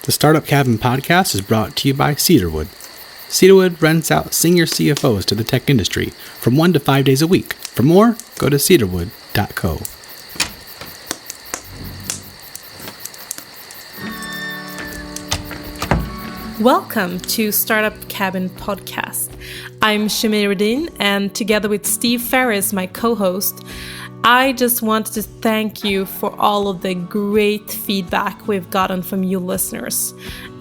The Startup Cabin podcast is brought to you by Cedarwood. Cedarwood rents out senior CFOs to the tech industry from 1 to 5 days a week. For more, go to cedarwood.co. Welcome to Startup Cabin podcast. I'm Xue Mei Rhodin, and together with Steve Ferris, my co-host, I just wanted to thank you for all of the great feedback we've gotten from you listeners.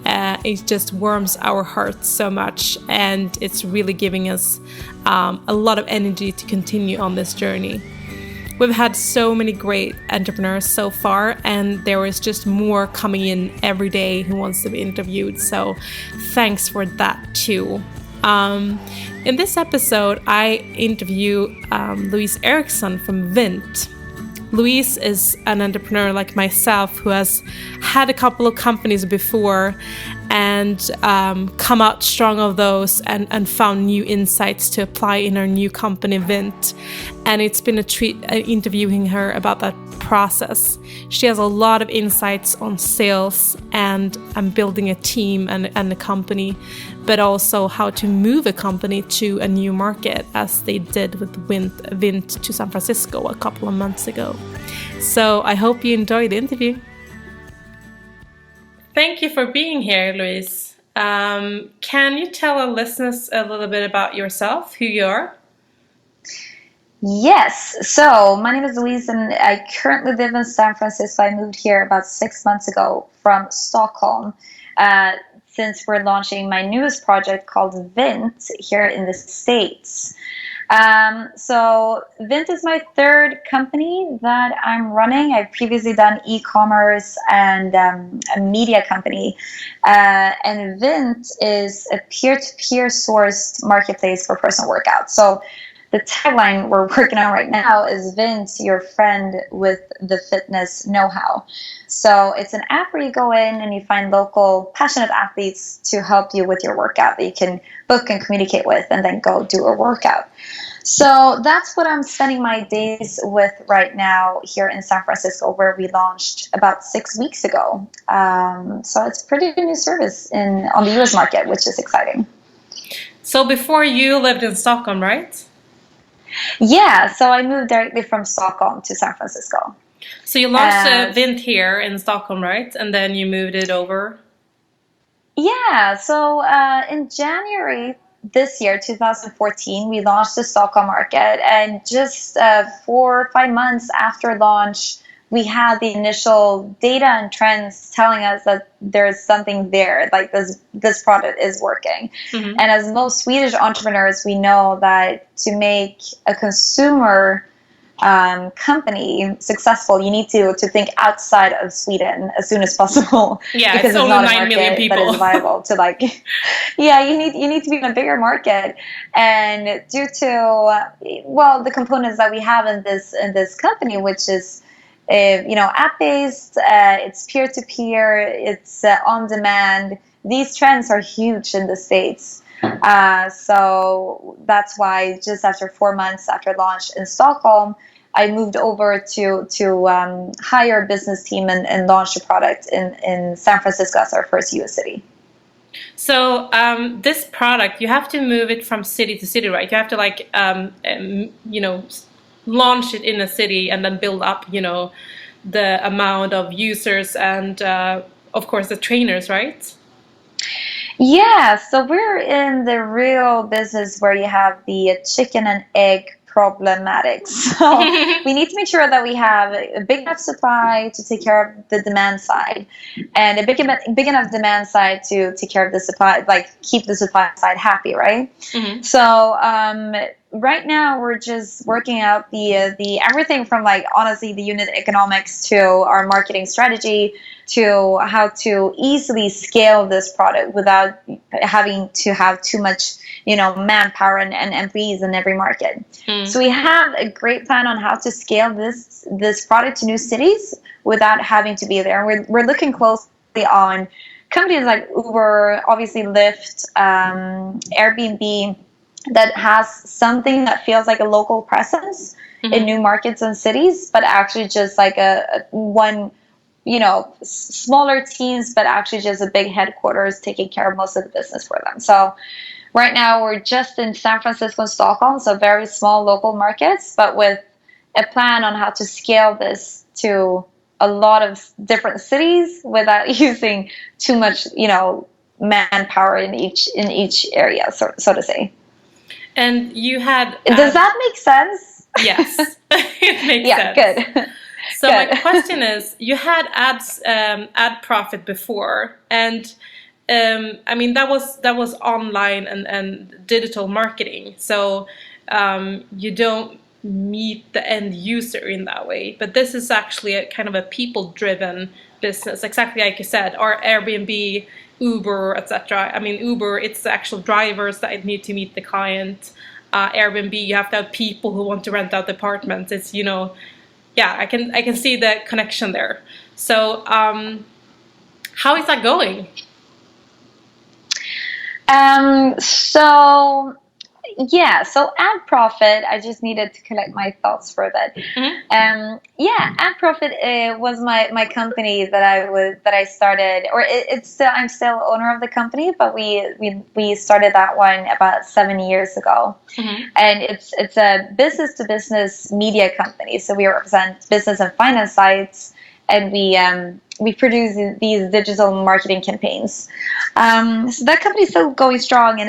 It just warms our hearts so much, and it's really giving us a lot of energy to continue on this journey. We've had so many great entrepreneurs so far, and there is just more coming in every day who wants to be interviewed. So thanks for that too. In this episode, I interview Louise Eriksson from Vint. Louise is an entrepreneur like myself who has had a couple of companies before and come out strong of those and found new insights to apply in our new company, Vint. And it's been a treat interviewing her about that process. She has a lot of insights on sales and building a team and a company, but also how to move a company to a new market, as they did with Vint to San Francisco a couple of months ago. So I hope you enjoyed the interview. Thank you for being here, Louise. Can you tell our listeners a little bit about yourself, who you are? Yes. So my name is Louise, and I currently live in San Francisco. I moved here about 6 months ago from Stockholm, since we're launching my newest project called Vint here in the States. So Vint is my third company that I'm running. I've previously done e-commerce and a media company. And Vint is a peer-to-peer sourced marketplace for personal workouts. So the tagline we're working on right now is Vint, your friend with the fitness know-how. So it's an app where you go in and you find local passionate athletes to help you with your workout that you can book and communicate with and then go do a workout. So that's what I'm spending my days with right now here in San Francisco, where we launched about 6 weeks ago. So it's a pretty new service on the US market, which is exciting. So before you lived in Stockholm, right? Yeah, so I moved directly from Stockholm to San Francisco. So you launched Vint here in Stockholm, right? And then you moved it over? Yeah, so in January this year, 2014, we launched the Stockholm market. And just 4 or 5 months after launch, we had the initial data and trends telling us that there's something there, like this product is working. Mm-hmm. And as most Swedish entrepreneurs, we know that to make a consumer company successful, you need to think outside of Sweden as soon as possible. Yeah, because it's only not 9 million people that is viable to you need to be in a bigger market. And due to the components that we have in this company, which is app-based, it's peer-to-peer, it's on-demand. These trends are huge in the States. So that's why just after 4 months after launch in Stockholm, I moved over to hire a business team and launch the product in San Francisco as our first US city. So this product, you have to move it from city to city, right? You have to launch it in a city and then build up, the amount of users and, of course, the trainers, right? Yeah, so we're in the real business where you have the chicken and egg problematics. So we need to make sure that we have a big enough supply to take care of the demand side, and a big enough demand side to take care of the supply, like keep the supply side happy, right? Mm-hmm. So right now we're just working out the everything from honestly the unit economics to our marketing strategy to how to easily scale this product without having to have too much manpower and employees in every market. So we have a great plan on how to scale this product to new cities without having to be there. We're looking closely on companies like Uber, obviously Lyft, Airbnb, that has something that feels like a local presence in new markets and cities, but actually just like a one smaller teams, but actually just a big headquarters taking care of most of the business for them. So right now we're just in San Francisco and Stockholm, so very small local markets, but with a plan on how to scale this to a lot of different cities without using too much, manpower in each area, so to say. And you had Does that make sense? Yes, it makes yeah, sense. Good. So Good. My question is, you had ad profit before, and that was online and digital marketing. So you don't meet the end user in that way. But this is actually a kind of a people-driven business, exactly like you said, or Airbnb, Uber, etc. Uber, it's the actual drivers that need to meet the client. Airbnb, you have to have people who want to rent out apartments. It's yeah, I can see the connection there. So how is that going? So ad profit, I just needed to collect my thoughts for a bit. Mm-hmm. Ad profit was my company that I started, or I'm still owner of the company, but we started that one about 7 years ago. Mm-hmm. And it's a business to business media company. So we represent business and finance sites, and we produce these digital marketing campaigns. So that company is still going strong, and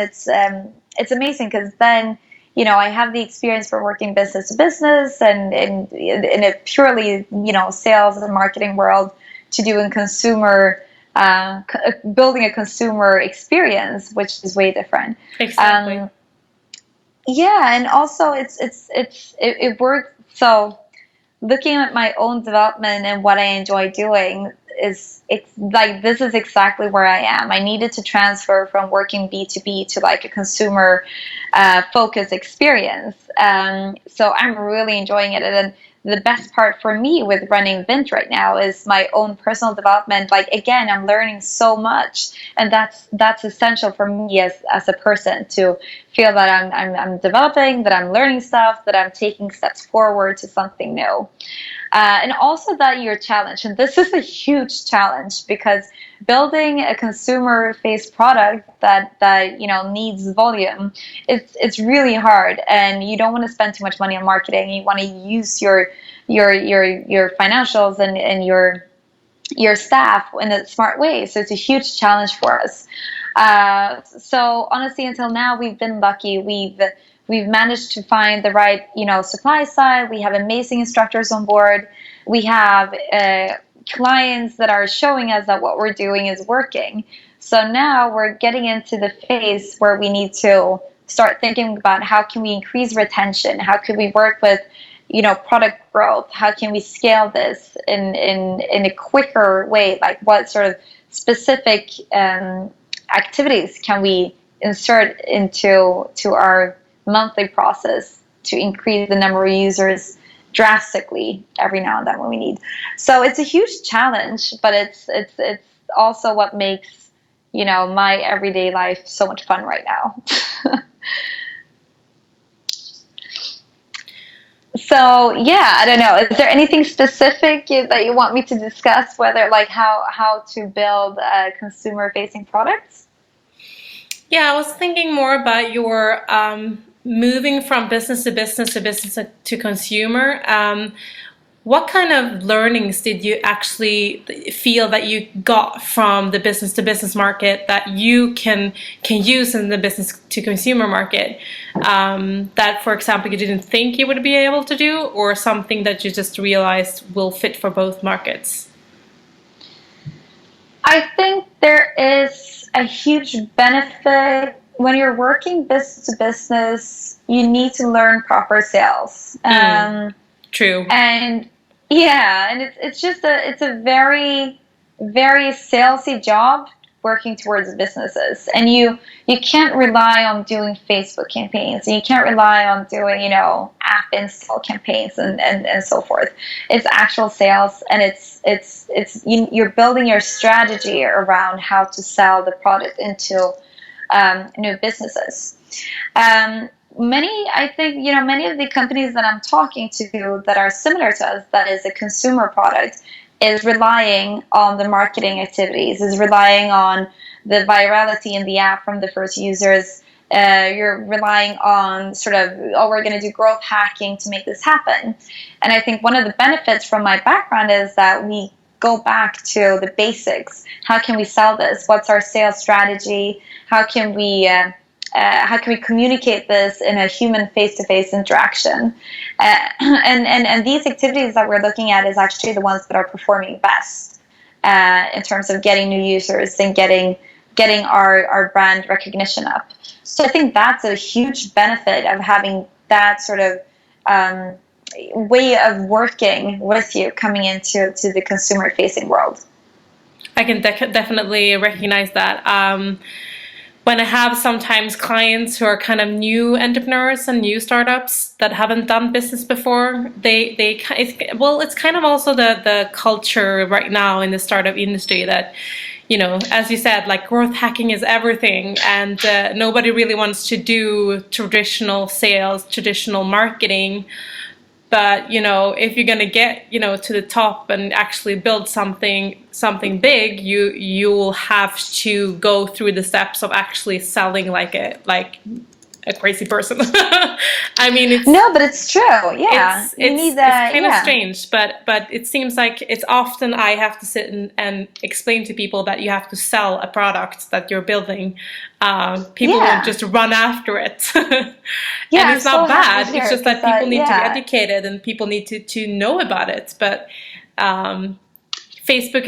it's amazing because then I have the experience for working business to business and in a purely sales and marketing world to doing consumer building a consumer experience, which is way different. Exactly. And also it works. So looking at my own development and what I enjoy doing, it's like this is exactly where I am. I needed to transfer from working B2B to like a consumer focused experience. So I'm really enjoying it. And the best part for me with running Vint right now is my own personal development. Like, again, I'm learning so much, and that's essential for me as a person to feel that I'm developing, that I'm learning stuff, that I'm taking steps forward to something new. And also that you're challenged. And this is a huge challenge because building a consumer-faced product that needs volume, it's really hard. And you don't want to spend too much money on marketing. You want to use your financials and your staff in a smart way. So it's a huge challenge for us. So honestly, until now, we've been lucky. We've managed to find the right, supply side. We have amazing instructors on board. We have clients that are showing us that what we're doing is working. So now we're getting into the phase where we need to start thinking about how can we increase retention? How could we work with, product growth? How can we scale this in a quicker way? Like what sort of specific activities can we insert into our monthly process to increase the number of users drastically every now and then when we need. So it's a huge challenge, but it's also what makes my everyday life so much fun right now. So yeah, I don't know. Is there anything specific that you want me to discuss? Whether like how to build consumer-facing products? Yeah, I was thinking more about your moving from business to business to business to consumer. What kind of learnings did you actually feel that you got from the business to business market that you can use in the business to consumer market? That, for example, you didn't think you would be able to do, or something that you just realized will fit for both markets? I think there is a huge benefit when you're working business to business. You need to learn proper sales. True. And it's a very, very salesy job working towards businesses. And you can't rely on doing Facebook campaigns, and you can't rely on doing, app install campaigns and so forth. It's actual sales, and you're building your strategy around how to sell the product into new businesses. I think, many of the companies that I'm talking to that are similar to us, that is a consumer product, is relying on the marketing activities, is relying on the virality in the app from the first users. You're relying on sort of, oh, we're going to do growth hacking to make this happen. And I think one of the benefits from my background is that we go back to the basics. How can we sell this? What's our sales strategy? How can we communicate this in a human face-to-face interaction? And these activities that we're looking at is actually the ones that are performing best in terms of getting new users and getting our brand recognition up. So I think that's a huge benefit of having that sort of way of working with you coming into the consumer-facing world. I can definitely recognize that. When I have sometimes clients who are kind of new entrepreneurs and new startups that haven't done business before, it's kind of also the culture right now in the startup industry that, you know, as you said, like growth hacking is everything, and nobody really wants to do traditional sales, traditional marketing. But, you know, if you're going to get, you know, to the top and actually build something big, you will have to go through the steps of actually selling like a crazy person. I mean, but it's true. Yeah, it's kind of strange, but it seems like it's often I have to sit and explain to people that you have to sell a product that you're building. People won't just run after it. And it's not bad. It's just that people need to be educated and people need to know about it. But Facebook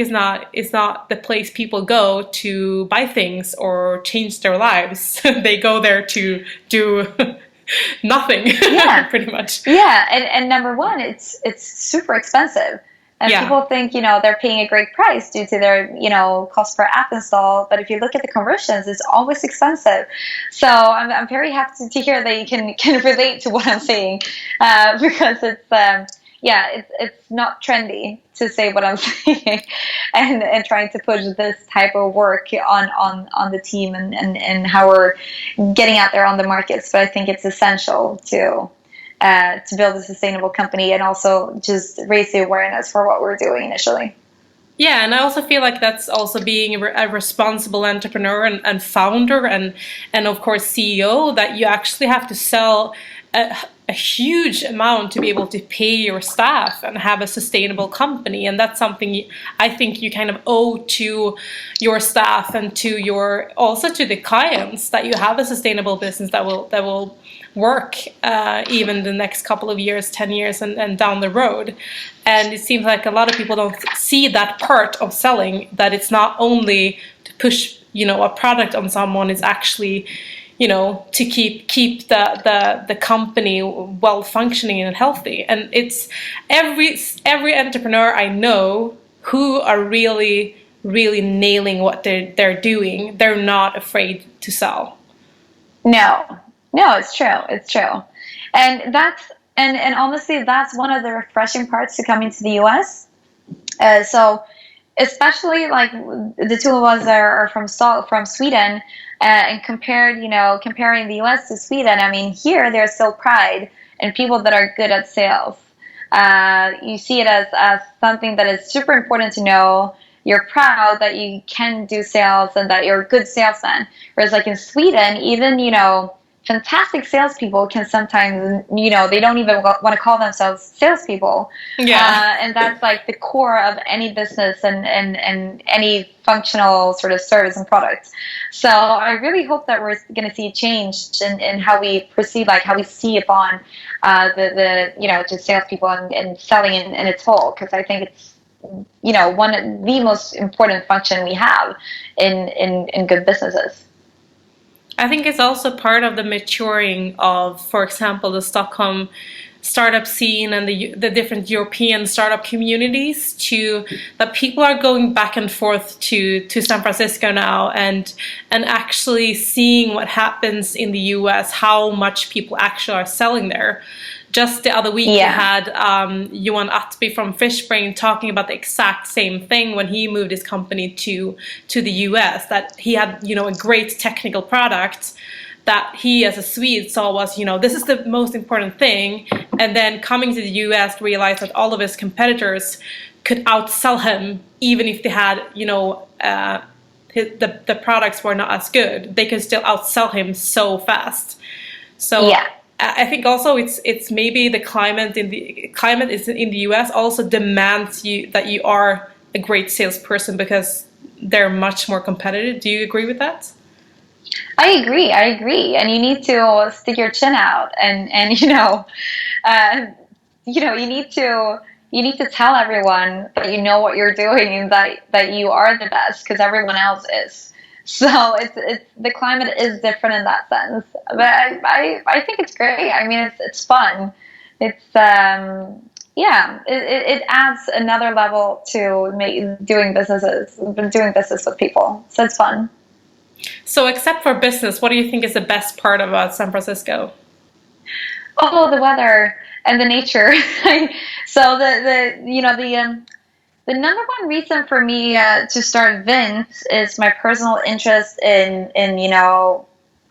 is not the place people go to buy things or change their lives. They go there to do nothing, pretty much. Yeah, and number one, it's super expensive. And people think, you know, they're paying a great price due to their, you know, cost per app install. But if you look at the conversions, it's always expensive. So I'm very happy to hear that you can relate to what I'm saying, because it's not trendy to say what I'm saying, and trying to push this type of work on the team and how we're getting out there on the markets. But I think it's essential to build a sustainable company and also just raise the awareness for what we're doing initially. Yeah, and I also feel like that's also being a responsible entrepreneur and founder and of course CEO, that you actually have to sell a huge amount to be able to pay your staff and have a sustainable company. And that's something I think you kind of owe to your staff and to also to the clients, that you have a sustainable business that will work even the next couple of years, 10 years and down the road. And it seems like a lot of people don't see that part of selling, that it's not only to push, you know, a product on someone, it's actually, you know, to keep the company well functioning and healthy. And it's every entrepreneur I know who are really nailing what they're doing, they're not afraid to sell. No, it's true. And that's and honestly, that's one of the refreshing parts to coming to the US. So especially like the two of us are from Sweden, and comparing the US to Sweden, I mean, here there's still pride in people that are good at sales. You see it as something that is super important to know. You're proud that you can do sales and that you're a good salesman. Whereas like in Sweden, even, you know, fantastic salespeople can sometimes, you know, they don't even want to call themselves salespeople. Yeah. And that's like the core of any business and any functional sort of service and product. So I really hope that we're going to see a change in how we perceive, like how we see upon the you know, just salespeople and selling in its whole, because I think it's, you know, one of the most important function we have in good businesses. I think it's also part of the maturing of, for example, the Stockholm startup scene and the different European startup communities, to that people are going back and forth to San Francisco now and actually seeing what happens in the US, how much people actually are selling there. Just the other week, you had Johan Attby from Fishbrain talking about the exact same thing when he moved his company to the US, that he had, you know, a great technical product that he as a Swede saw was, you know, this is the most important thing. And then coming to the US, realized that all of his competitors could outsell him, even if they had, the products were not as good. They could still outsell him so fast. So Yeah. I think also it's maybe the climate in the US also demands that you are a great salesperson, because they're much more competitive. Do you agree with that? I agree. And you need to stick your chin out, and you need to tell everyone that you know what you're doing, and that you are the best, because everyone else is. So it's the climate is different in that sense. But I think it's great. I mean, it's fun. It's it adds another level to doing business with people. So it's fun. So except for business, what do you think is the best part about San Francisco? Oh, the weather and the nature. So the number one reason for me to start Vint is my personal interest in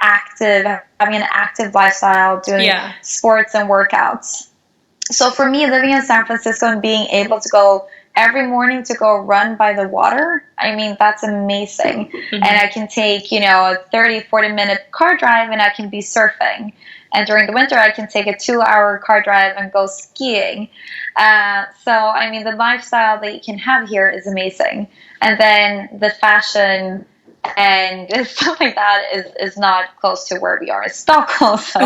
having an active lifestyle, doing sports and workouts. So for me, living in San Francisco and being able to go every morning to go run by the water, I mean, that's amazing. Mm-hmm. And I can take, a 30, 40-minute car drive and I can be surfing. And during the winter, I can take a 2-hour car drive and go skiing. So, I mean, the lifestyle that you can have here is amazing. And then the fashion and stuff like that is not close to where we are in Stockholm. So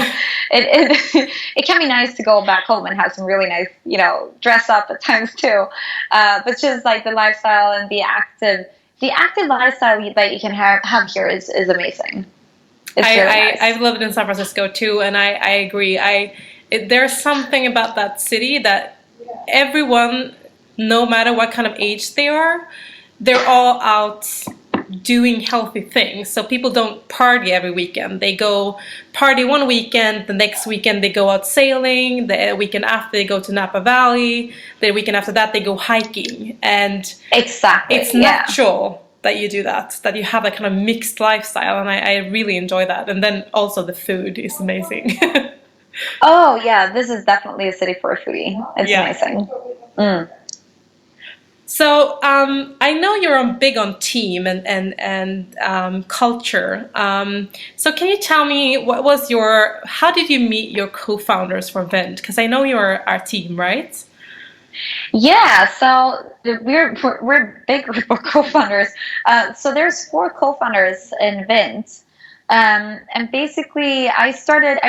it can be nice to go back home and have some really nice, dress up at times too. But just like the lifestyle and the active lifestyle that you can have here is amazing. It's really nice. I've lived in San Francisco too, and I agree. There's something about that city that everyone, no matter what kind of age they are, they're all out doing healthy things. So people don't party every weekend. They go party one weekend, the next weekend they go out sailing, the weekend after they go to Napa Valley, the weekend after that they go hiking. And exactly, it's natural that you do that you have a kind of mixed lifestyle, and I really enjoy that. And then also the food is amazing. Oh yeah, this is definitely a city for a foodie. It's amazing. So I know you're big on team and culture. So can you tell me how did you meet your co-founders for Vint? Because I know you're our team, right? Yeah, so we're big group of co-founders. So there's 4 co-founders in Vint. And basically I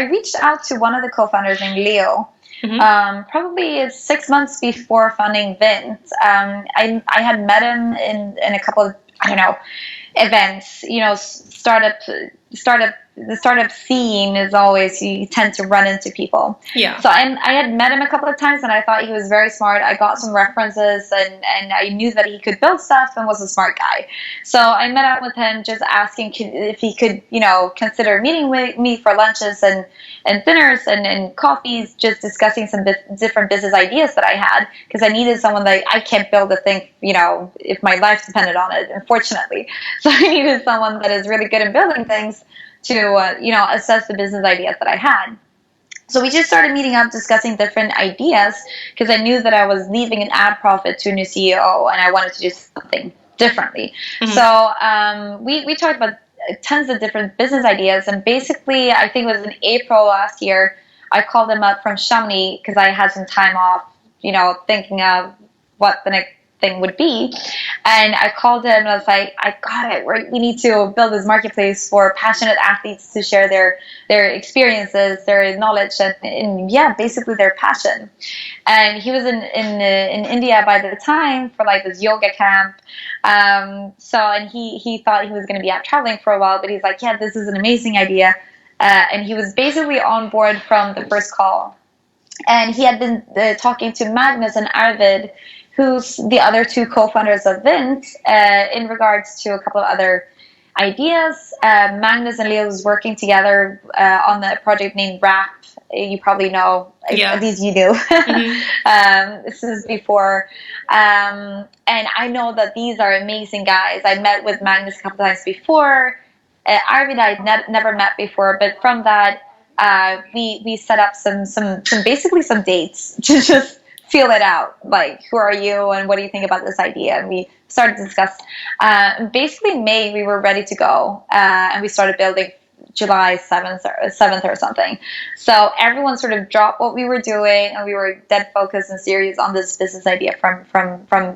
reached out to one of the co-founders named Leo. Mm-hmm. Probably 6 months before founding Vint. I had met him in a couple of, events. The startup scene is always, you tend to run into people. Yeah. So I had met him a couple of times, and I thought he was very smart. I got some references, and I knew that he could build stuff and was a smart guy. So I met up with him, just asking if he could, consider meeting with me for lunches and dinners and coffees, just discussing some different business ideas that I had, because I needed someone that I can't build a thing, if my life depended on it, unfortunately. So I needed someone that is really good at building things to assess the business ideas that I had. So we just started meeting up, discussing different ideas, because I knew that I was leaving an ad profit to a new CEO, and I wanted to do something differently. Mm-hmm. So we talked about tons of different business ideas, and basically I think it was in April last year, I called him up from Chamonix because I had some time off, thinking of what the next thing would be. And I called him and I was like, I got it. We need to build this marketplace for passionate athletes to share their experiences, their knowledge, and basically their passion. And he was in India by the time for like this yoga camp. And he thought he was going to be out traveling for a while, but he's like, yeah, this is an amazing idea. And he was basically on board from the first call. And he had been talking to Magnus and Arvid, who's the other 2 co-founders of Vint, in regards to a couple of other ideas. Magnus and Leo was working together on the project named Wrap. You probably know. Yeah. At least you do. Mm-hmm. This is before. And I know that these are amazing guys. I met with Magnus a couple times before. Arvid I'd never met before, but from that, we set up some basically some dates to just feel it out. Like, who are you and what do you think about this idea? And we started to discuss. Basically, May, we were ready to go, and we started building July 7th or something. So everyone sort of dropped what we were doing, and we were dead focused and serious on this business idea from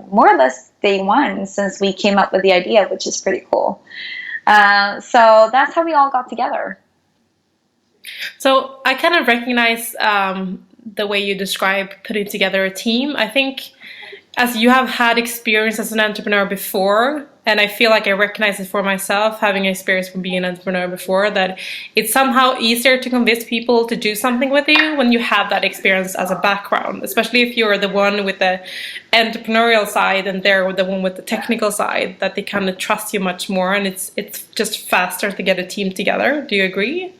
more or less day one, since we came up with the idea, which is pretty cool. So that's how we all got together. So I kind of recognize the way you describe putting together a team. I think as you have had experience as an entrepreneur before, and I feel like I recognize it for myself, having experience from being an entrepreneur before, that it's somehow easier to convince people to do something with you when you have that experience as a background, especially if you're the one with the entrepreneurial side and they're the one with the technical side, that they kind of trust you much more, and it's just faster to get a team together. Do you agree?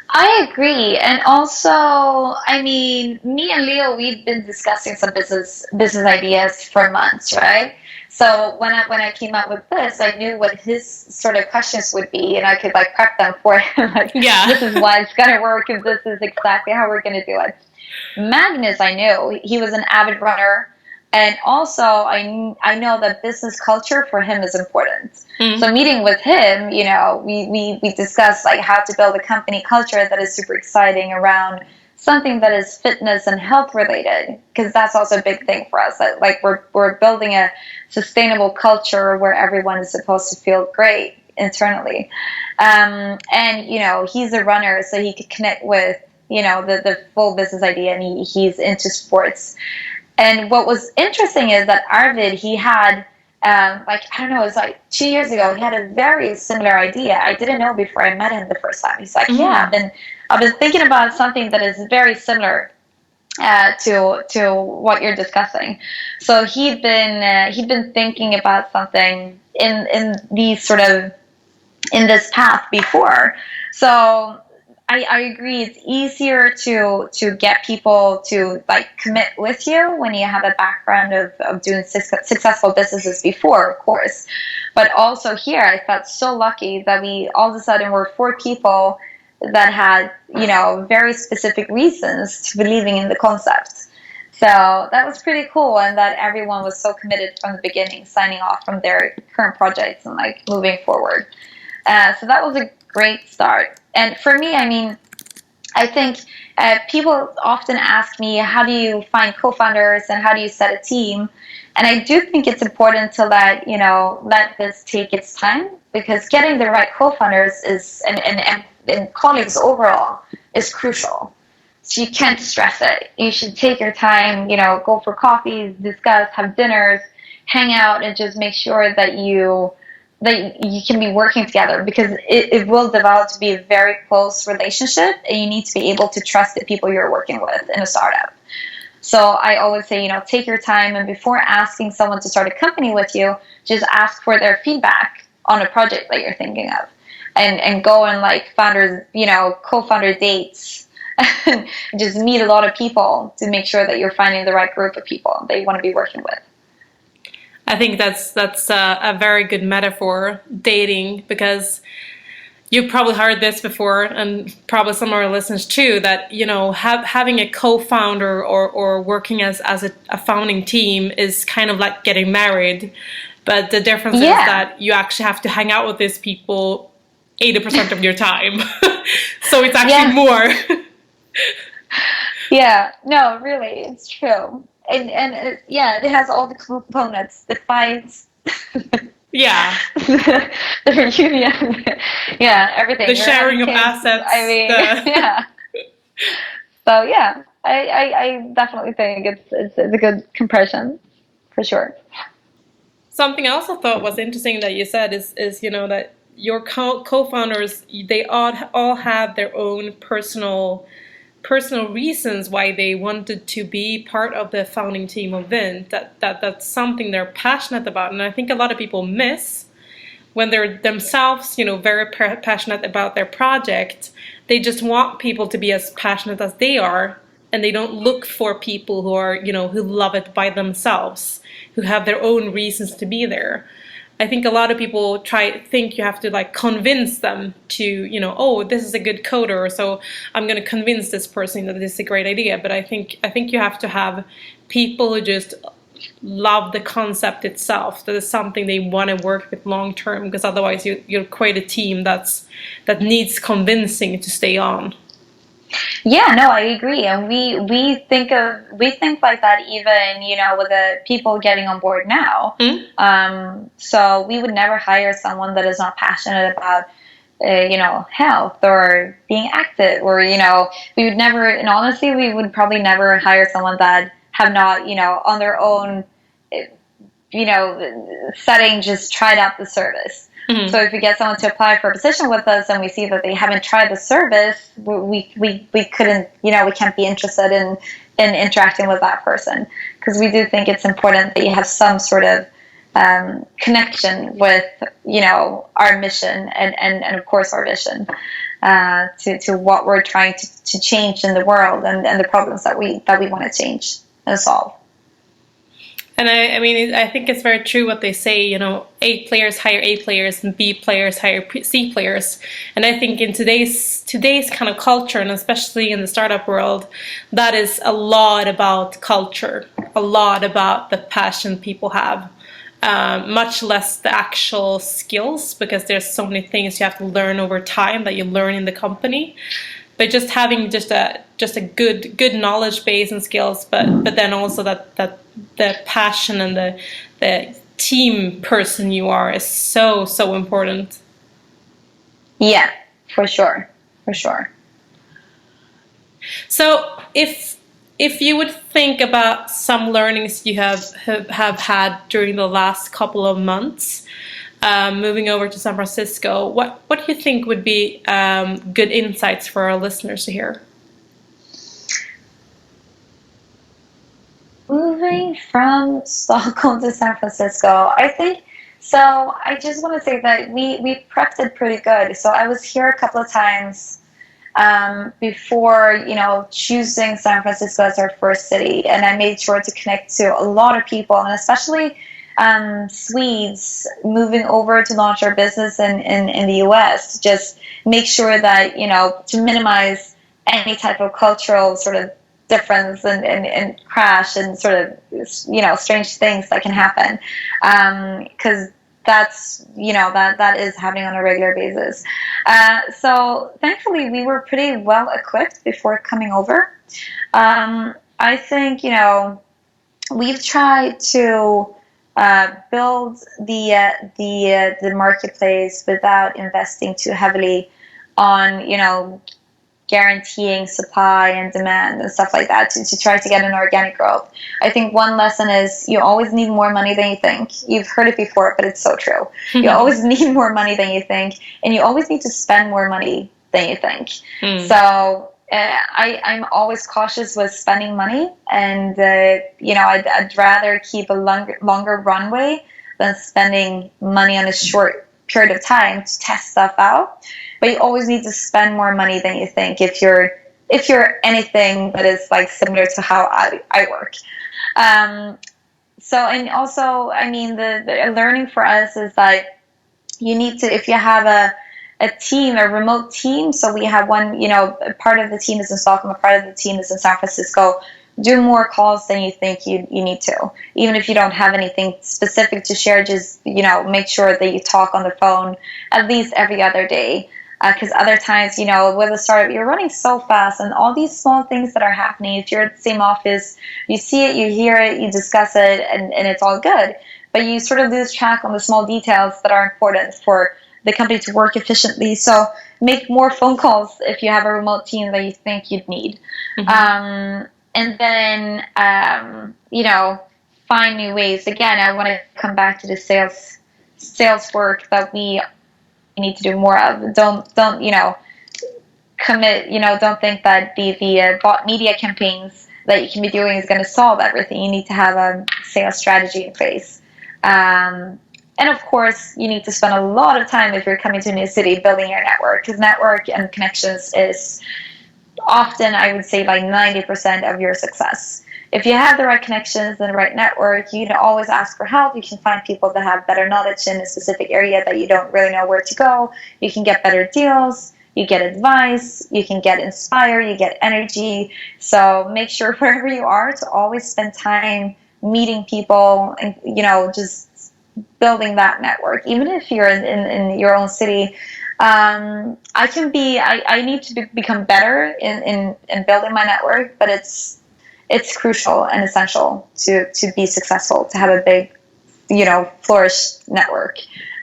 I agree. And also, I mean, me and Leo, we've been discussing some business ideas for months, right? So when I came out with this, I knew what his sort of questions would be, and I could like prep them for him. Like, yeah, this is why it's gonna work, and this is exactly how we're gonna do it. Magnus, I knew he was an avid runner, and also I know that business culture for him is important. So meeting with him, you know, we discussed like how to build a company culture that is super exciting around something that is fitness and health related, because that's also a big thing for us. That, like, we're building a sustainable culture where everyone is supposed to feel great internally. And you know, he's a runner, so he could connect with, you know, the full business idea, and he's into sports. And what was interesting is that Arvid, he had like, I don't know, it was like 2 years ago, he had a very similar idea. I didn't know before I met him the first time. He's like, yeah, I've been thinking about something that is very similar to what you're discussing. So he'd been thinking about something in these sort of in this path before. So I agree. It's easier to get people to like commit with you when you have a background of doing successful businesses before, of course. But also here, I felt so lucky that we all of a sudden were 4 people that had, you know, very specific reasons to believing in the concept. So that was pretty cool, and that everyone was so committed from the beginning, signing off from their current projects and like moving forward. So that was a great start. And for me, I mean, I think people often ask me, how do you find co-founders and how do you set a team? And I do think it's important to let this take its time, because getting the right co-founders is and colleagues overall is crucial. So you can't stress it. You should take your time, you know, go for coffees, discuss, have dinners, hang out, and just make sure that you can be working together, because it will develop to be a very close relationship, and you need to be able to trust the people you're working with in a startup. So I always say, you know, take your time, and before asking someone to start a company with you, just ask for their feedback on a project that you're thinking of, and go on like founders, you know, co-founder dates, and just meet a lot of people to make sure that you're finding the right group of people that you want to be working with. I think that's a very good metaphor, dating, because you've probably heard this before, and probably some of our listeners too, that, you know, having a co-founder or working as a founding team is kind of like getting married, but the difference is that you actually have to hang out with these people 80% of your time. So it's actually more. Yeah, no, really, it's true. And it has all the components, the fights, the reunion, everything. The sharing of assets. I mean, So yeah, I definitely think it's a good comparison, for sure. Something else I thought was interesting that you said is you know, that your co-founders, they all have their own personal reasons why they wanted to be part of the founding team of Vint. That's something they're passionate about, and I think a lot of people miss when they're themselves, you know, very passionate about their project. They just want people to be as passionate as they are, and they don't look for people who are, you know, who love it by themselves, who have their own reasons to be there. I think a lot of people think you have to like convince them to, oh, this is a good coder, so I'm going to convince this person that this is a great idea. But I think you have to have people who just love the concept itself, that is something they want to work with long term, because otherwise you'll create a team that needs convincing to stay on. Yeah, no, I agree, and we think like that even with the people getting on board now. So we would never hire someone that is not passionate about health or being active, or we would never, and honestly, we would probably never hire someone that have not on their own setting just tried out the service. So if we get someone to apply for a position with us and we see that they haven't tried the service, we couldn't, we can't be interested in interacting with that person, because we do think it's important that you have some sort of connection with, our mission and of course our vision to what we're trying to change in the world, and the problems that we want to change and solve. And I mean, I think it's very true what they say, A players hire A players and B players hire C players. And I think in today's kind of culture, and especially in the startup world, that is a lot about culture, a lot about the passion people have, much less the actual skills, because there's so many things you have to learn over time that you learn in the company. But just having just a good knowledge base and skills, but then also that the passion and the team person you are is so important. Yeah, for sure. So if you would think about some learnings you have had during the last couple of months, moving over to San Francisco, what do you think would be good insights for our listeners to hear? Moving from Stockholm to San Francisco, I think, so I just want to say that we prepped it pretty good. So I was here a couple of times before, choosing San Francisco as our first city, and I made sure to connect to a lot of people, and especially Swedes moving over to launch our business in the US, to just make sure that, to minimize any type of cultural sort of difference and crash and sort of, strange things that can happen. Because that's, that is happening on a regular basis. So thankfully we were pretty well equipped before coming over. I think, we've tried to build the marketplace without investing too heavily on, guaranteeing supply and demand and stuff like that, to try to get an organic growth. I think one lesson is you always need more money than you think. You've heard it before, but it's so true. You always need more money than you think, and you always need to spend more money than you think. So I'm always cautious with spending money, and I'd rather keep a longer runway than spending money on a short period of time to test stuff out. But you always need to spend more money than you think if you're anything that is like similar to how I work. So, and also, I mean, the learning for us is that you need to, if you have a team, a remote team, so we have one, part of the team is in Stockholm, a part of the team is in San Francisco, do more calls than you think you need to. Even if you don't have anything specific to share, just, make sure that you talk on the phone at least every other day. Because other times, with a startup, you're running so fast, and all these small things that are happening, if you're at the same office, you see it, you hear it, you discuss it, and it's all good. But you sort of lose track on the small details that are important for the company to work efficiently. So make more phone calls if you have a remote team that you think you'd need. And then, find new ways. Again, I want to come back to the sales work that we need to do more of. Don't commit, don't think that the bot media campaigns that you can be doing is going to solve everything. You need to have a sales strategy in place. And of course, you need to spend a lot of time, if you're coming to a new city, building your network, because network and connections is often, I would say, like 90% of your success. if you have the right connections and the right network, you can always ask for help. You can find people that have better knowledge in a specific area that you don't really know where to go. You can get better deals. You get advice. You can get inspired. You get energy. So make sure wherever you are to always spend time meeting people and, just building that network. Even if you're in your own city, I need to become better in building my network, but it's crucial and essential to be successful, to have a big, flourished network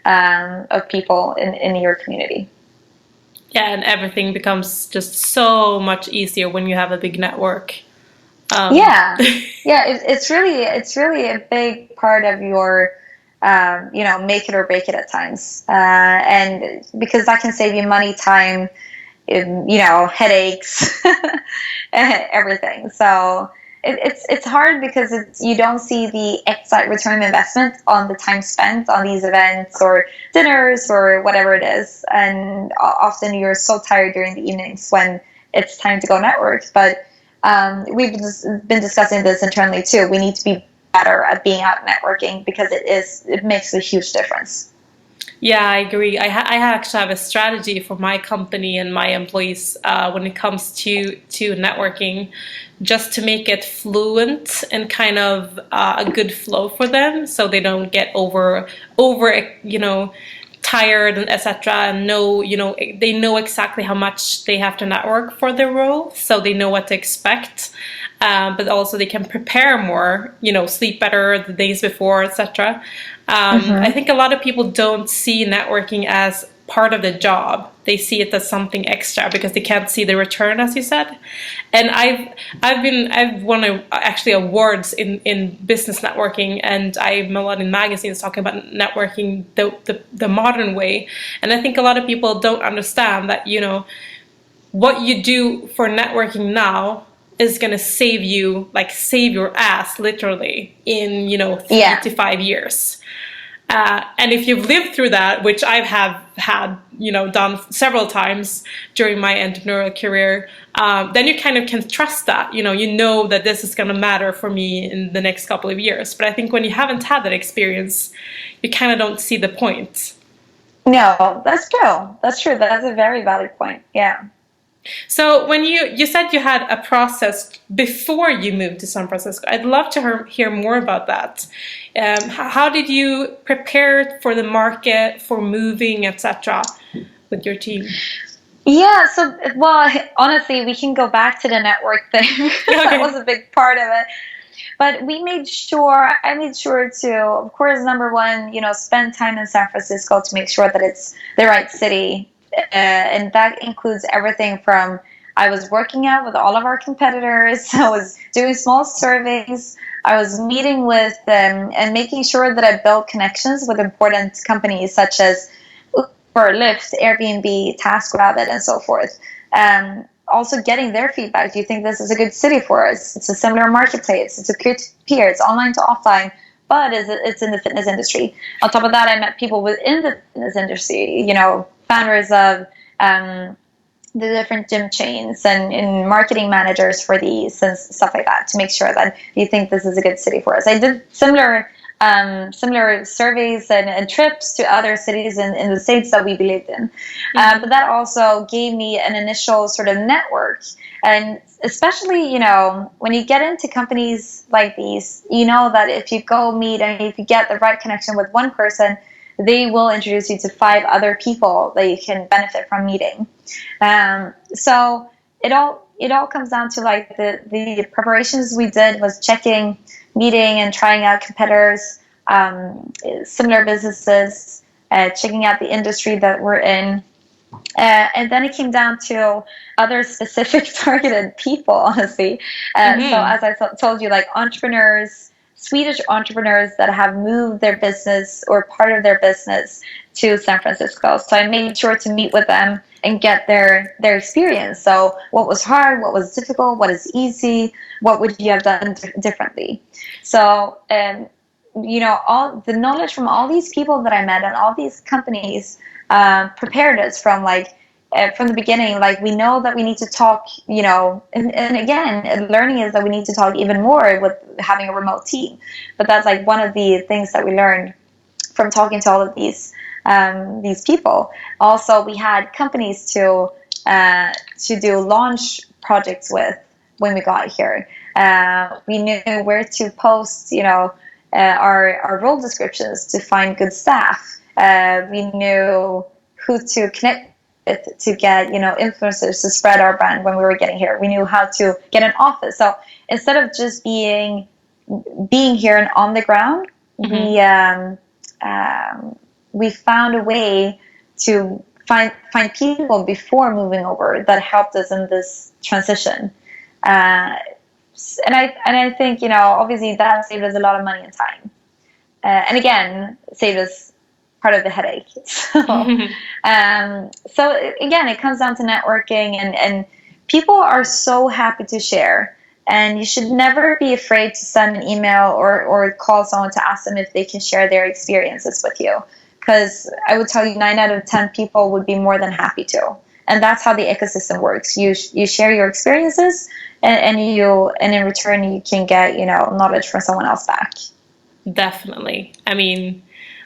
of people in your community. Yeah, and everything becomes just so much easier when you have a big network. It's really a big part of your make it or break it at times, and because that can save you money, time, headaches, everything. So it's hard because you don't see the exact return on investment on the time spent on these events or dinners or whatever it is, and often you're so tired during the evenings when it's time to go network. But we've been discussing this internally too. We need to be better at being out networking because it makes a huge difference. Yeah, I agree. I actually have a strategy for my company and my employees when it comes to networking, just to make it fluent and kind of a good flow for them, so they don't get over tired and etc. And they know exactly how much they have to network for their role, so they know what to expect. But also they can prepare more, sleep better the days before, etc. I think a lot of people don't see networking as part of the job. They see it as something extra because they can't see the return, as you said. And I've won actually awards in business networking, and I'm a lot in magazines talking about networking the modern way. And I think a lot of people don't understand that what you do for networking now is going to save your ass literally in 3 to 5 years. And if you've lived through that, which I have had, done several times during my entrepreneurial career, then you kind of can trust that, you know that this is going to matter for me in the next couple of years. But I think when you haven't had that experience, you kind of don't see the point. No, that's true. That's true. That's a very valid point. Yeah. So when you said you had a process before you moved to San Francisco, I'd love to hear more about that. How did you prepare for the market, for moving, etc., with your team? Yeah, so, honestly, we can go back to the network thing. Okay. That was a big part of it. But I made sure to, of course, number one, spend time in San Francisco to make sure that it's the right city. And that includes everything from, I was working out with all of our competitors, I was doing small surveys, I was meeting with them and making sure that I built connections with important companies such as Uber, Lyft, Airbnb, TaskRabbit, and so forth. Also getting their feedback. Do you think this is a good city for us? It's a similar marketplace. It's a peer-to-peer. It's online to offline, but it's in the fitness industry. On top of that, I met people within the fitness industry, founders of the different gym chains and marketing managers for these and stuff like that, to make sure that you think this is a good city for us. I did similar surveys and trips to other cities in the states that we believed in. But that also gave me an initial sort of network. And especially, when you get into companies like these, that if you go meet and if you get the right connection with one person, they will introduce you to 5 other people that you can benefit from meeting. So it all comes down to like the preparations we did was checking, meeting and trying out competitors, similar businesses, checking out the industry that we're in. And then it came down to other specific targeted people, honestly. So as I told you, like entrepreneurs, Swedish entrepreneurs that have moved their business or part of their business to San Francisco. So I made sure to meet with them and get their experience. So what was hard, what was difficult, what is easy, what would you have done differently? So, all the knowledge from all these people that I met and all these companies prepared us from like from the beginning, like, we know that we need to talk, and again, learning is that we need to talk even more with having a remote team. But that's like one of the things that we learned from talking to all of these people. Also, we had companies to do launch projects with when we got here. We knew where to post, our role descriptions to find good staff. We knew who to connect with to get, influencers to spread our brand when we were getting here. We knew how to get an office. So instead of just being here and on the ground, we found a way to find people before moving over that helped us in this transition. And I think, obviously that saved us a lot of money and time. And again, saved us part of the headache. So again, it comes down to networking, and people are so happy to share. And you should never be afraid to send an email or call someone to ask them if they can share their experiences with you. Because I would tell you 9 out of 10 people would be more than happy to. And that's how the ecosystem works. You share your experiences, and in return you can get, knowledge from someone else back. Definitely. I mean,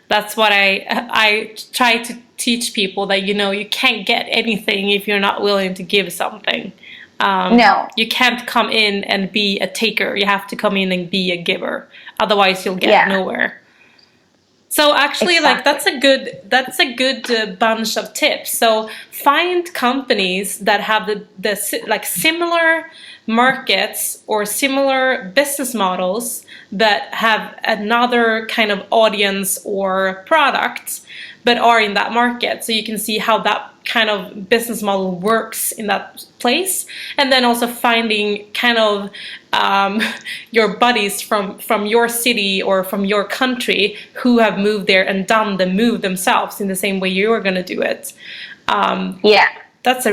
that's what I try to teach people, that you can't get anything if you're not willing to give something. No, you can't come in and be a taker. You have to come in and be a giver. Otherwise, you'll get nowhere. So actually, exactly. that's a good bunch of tips. So find companies that have the similar markets or similar business models that have another kind of audience or product, but are in that market, so you can see how that kind of business model works in that place. And then also finding kind of your buddies from your city or from your country who have moved there and done the move themselves in the same way you're going to do it. That's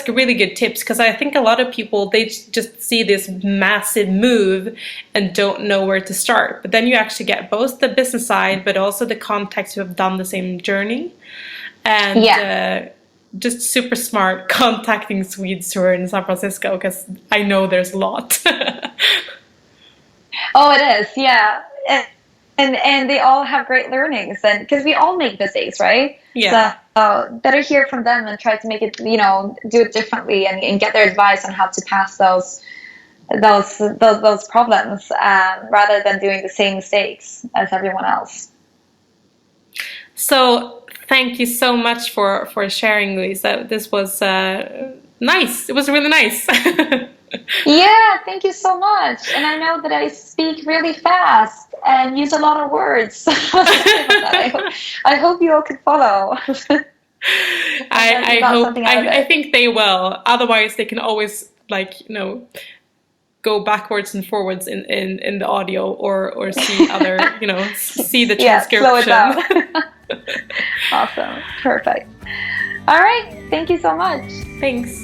really good tips, because I think a lot of people, they just see this massive move and don't know where to start. But then you actually get both the business side, but also the contacts who have done the same journey. And just super smart contacting Swedes who are in San Francisco, because I know there's a lot. Oh, it is, yeah. And they all have great learnings, and because we all make mistakes, right? Yeah. So better hear from them and try to make it, do it differently, and get their advice on how to pass those problems, rather than doing the same mistakes as everyone else. So thank you so much for sharing, Louise. This was nice. It was really nice. Yeah, thank you so much. And I know that I speak really fast and use a lot of words. I hope you all can follow. I think they will. Otherwise, they can always go backwards and forwards in the audio, or see other see the transcription. Slow it down. Awesome, perfect. All right, thank you so much. Thanks.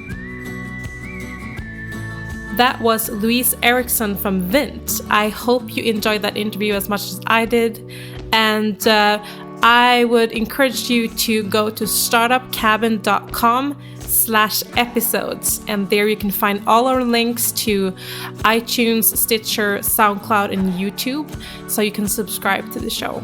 That was Louise Eriksson from Vint. I hope you enjoyed that interview as much as I did. And I would encourage you to go to startupcabin.com/episodes. And there you can find all our links to iTunes, Stitcher, SoundCloud, and YouTube, so you can subscribe to the show.